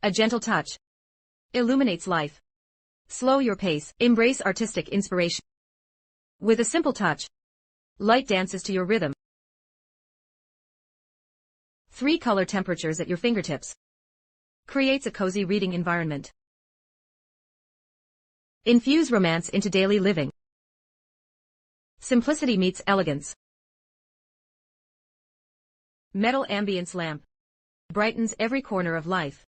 A gentle touch illuminates life. Slow your pace, embrace artistic inspiration. With a simple touch, light dances to your rhythm. 3 color temperatures at your fingertips. Creates a cozy reading environment. Infuse romance into daily living. Simplicity meets elegance. Metal ambience lamp brightens every corner of life.